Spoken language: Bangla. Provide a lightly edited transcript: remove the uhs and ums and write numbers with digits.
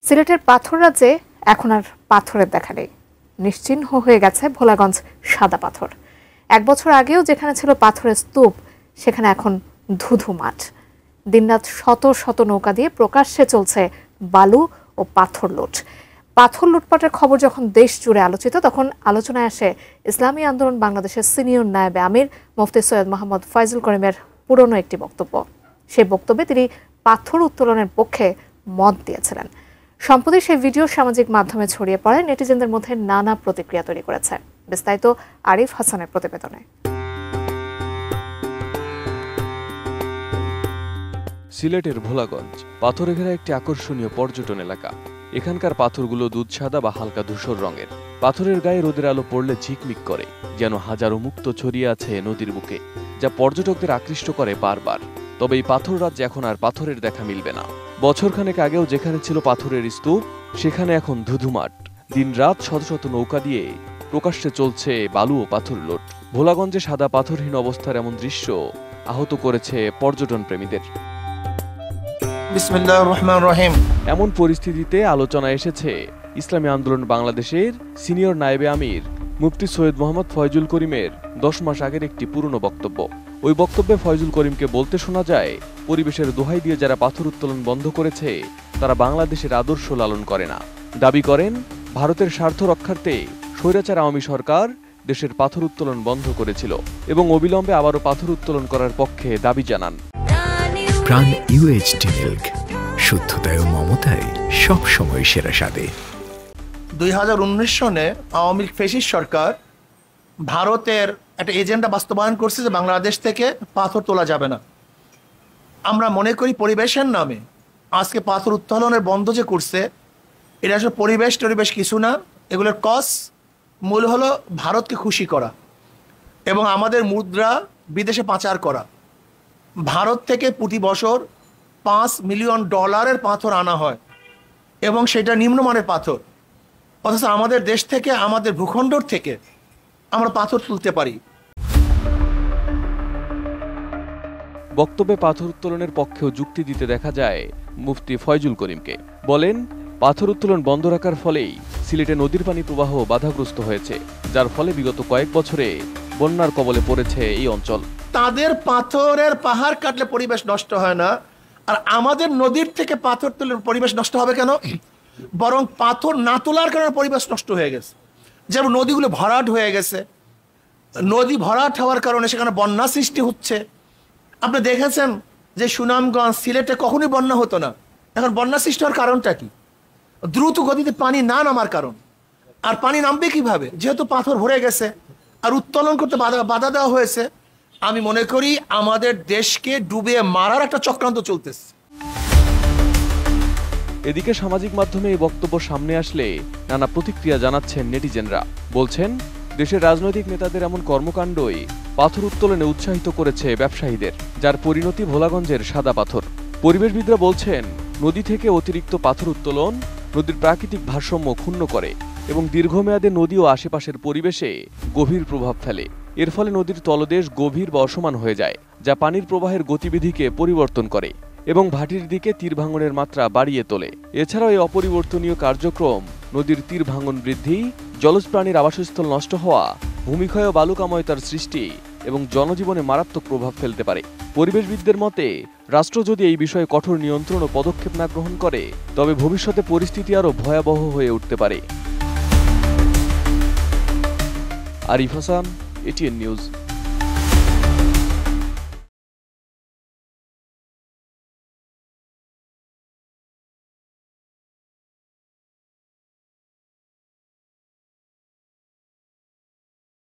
সিলেটের পাথর রাজ্যে এখন আর পাথরের দেখা নেই। নিশ্চিহ্ন হয়ে গেছে ভোলাগঞ্জ সাদা পাথর। 1 বছর আগেও যেখানে ছিল পাথরের স্তূপ, সেখানে এখন ধুধু মাঠ। দিনরাত শত শত নৌকা দিয়ে প্রকাশ্যে চলছে বালু ও পাথর লুট। পাথর লুটপাটের খবর যখন দেশ জুড়ে আলোচিত, তখন আলোচনায় আসে ইসলামী আন্দোলন বাংলাদেশের সিনিয়র নায়েবে আমির মুফতি সৈয়দ মোহাম্মদ ফয়জুল করিমের পুরনো একটি বক্তব্য। সেই বক্তব্যে তিনি পাথর উত্তোলনের পক্ষে মত দিয়েছিলেন। সম্প্রতি সেই ভিডিও সামাজিক মাধ্যমে ছড়িয়ে পড়ে, নেটিজেনদের মধ্যে নানা প্রতিক্রিয়া তৈরি করেছে। বিস্তারিত আরিফ হাসানের প্রতিবেদনে। সিলেটের ভোলাগঞ্জ পাথরে ঘেরা একটি আকর্ষণীয় পর্যটন এলাকা। এখানকার পাথরগুলো দুধ সাদা বা হালকা ধূসর রঙের। পাথরের গায়ে রোদের আলো পড়লে ঝিকমিক করে, যেন হাজারো মুক্ত ছড়িয়ে আছে নদীর বুকে, যা পর্যটকদের আকৃষ্ট করে বারবার। তবে এই পাথর রাজ্যে এখন আর পাথরের দেখা মিলবে না। বছরখানেক আগেও যেখানে ছিল পাথরের স্তূপ, সেখানে এখন ধুধুমাঠ। দিনরাত শত শত নৌকা দিয়ে প্রকাশ্যে চলছে বালু ও পাথর লুট। ভোলাগঞ্জে সাদা পাথরহীন অবস্থার এমন দৃশ্য আহত করেছে পর্যটন প্রেমীদের। বিসমিল্লাহির রহমানির রহিম। এমন পরিস্থিতিতে আলোচনায় এসেছে ইসলামী আন্দোলন বাংলাদেশের সিনিয়র নায়েবে আমির মুফতি সৈয়দ মোহাম্মদ ফয়জুল করিমের 10 মাস আগের একটি পুরনো বক্তব্য। ওই বক্তব্যে ফয়জুল করিমকে বলতে শোনা যায়, পরিবেশের দোহাই দিয়ে যারা পাথর উত্তোলন বন্ধ করেছে, তারা বাংলাদেশের আদর্শ লালন করে না। দাবি করেন, ভারতের স্বার্থ রক্ষার্থে স্বৈরাচার আওয়ামী সরকার দেশের পাথর উত্তোলন বন্ধ করেছিল এবং অবিলম্বে আবারও পাথর উত্তোলন করার পক্ষে দাবি জানান। প্রাণ UHT মিল্ক, শুদ্ধতায় ও মমতায় সব সময় সেরা স্বাদে। 2019 সনে আওয়ামী লীগ ফ্যাসিস্ট সরকার ভারতের একটা এজেন্ডা বাস্তবায়ন করছে যে বাংলাদেশ থেকে পাথর তোলা যাবে না। আমরা মনে করি পরিবেশের নামে আজকে পাথর উত্তোলনের বন্ধ যে করছে, এটা আসলে পরিবেশ কিছু না। এগুলোর মূল হলো ভারতকে খুশি করা এবং আমাদের মুদ্রা বিদেশে পাচার করা। ভারত থেকে প্রতি বছর $5 মিলিয়ন পাথর আনা হয় এবং সেটা নিম্নমানের পাথর, অথচ আমাদের দেশ থেকে, আমাদের ভূখণ্ডর থেকে আমরা পাথর তুলতে পারি। বক্তব্যে পাথর উত্তোলনের পক্ষেও যুক্তি দিতে দেখা যায় মুফতি ফয়জুল করিমকে। বলেন, পাথর উত্তোলন বন্ধ রাখার ফলেই সিলেটে নদীর পানি প্রবাহ বাধাগ্রস্ত হয়েছে, যার ফলে বিগত কয়েক বছরে বন্যার কবলে পড়েছে এই অঞ্চল। তাদের পাথরের পাহাড় কাটলে পরিবেশ নষ্ট হয় না, আর আমাদের নদীর থেকে পাথর তুলে পরিবেশ নষ্ট হবে কেন? বরং পাথর না তোলার কারণে পরিবেশ নষ্ট হয়ে গেছে। যেমন নদীগুলো ভরাট হয়ে গেছে, নদী ভরাট হওয়ার কারণে সেখানে বন্যা সৃষ্টি হচ্ছে। আপনি দেখেছেন যে সুনামগঞ্জ, সিলেটে কখনোই বন্যা হতো না, এখন বন্যা সৃষ্টি হওয়ার কারণটা কি? দ্রুত গতিতে পানি না নামার কারণ। আর পানি নামবে কিভাবে? যেহেতু পাথর ভরে গেছে আর উত্তোলন করতে বাধা দেওয়া হয়েছে। আমি মনে করি আমাদের দেশকে ডুবিয়ে মারার একটা চক্রান্ত চলতেছে। এদিকে সামাজিক মাধ্যমে এই বক্তব্য সামনে আসলে নানা প্রতিক্রিয়া জানাচ্ছেন নেটিজেনরা। বলছেন, দেশের রাজনৈতিক নেতাদের এমন কর্মকাণ্ডই পাথর উত্তোলনে উৎসাহিত করেছে ব্যবসায়ীদের, যার পরিণতি ভোলাগঞ্জের সাদা পাথর। পরিবেশবিদরা বলছেন, নদী থেকে অতিরিক্ত পাথর উত্তোলন নদীর প্রাকৃতিক ভারসাম্য ক্ষুণ্ণ করে এবং দীর্ঘমেয়াদে নদী ও আশেপাশের পরিবেশে গভীর প্রভাব ফেলে। এর ফলে নদীর তলদেশ গভীর বা অসমান হয়ে যায়, যা পানির প্রবাহের গতিবিধিকে পরিবর্তন করে এবং ভাটির দিকে তীর ভাঙনের মাত্রা বাড়িয়ে তোলে। এছাড়াও এই অপরিবর্তনীয় কার্যক্রম নদীর তীর ভাঙন বৃদ্ধি, জলজ প্রাণীর আবাসস্থল নষ্ট হওয়া, ভূমিক্ষয় ও বালুকাময়তার সৃষ্টি এবং জনজীবনে মারাত্মক প্রভাব ফেলতে পারে। পরিবেশবিদদের মতে, রাষ্ট্র যদি এই বিষয়ে কঠোর নিয়ন্ত্রণ ও পদক্ষেপ না গ্রহণ করে, তবে ভবিষ্যতে পরিস্থিতি আরও ভয়াবহ হয়ে উঠতে পারে। Arif Hasan, ATN news.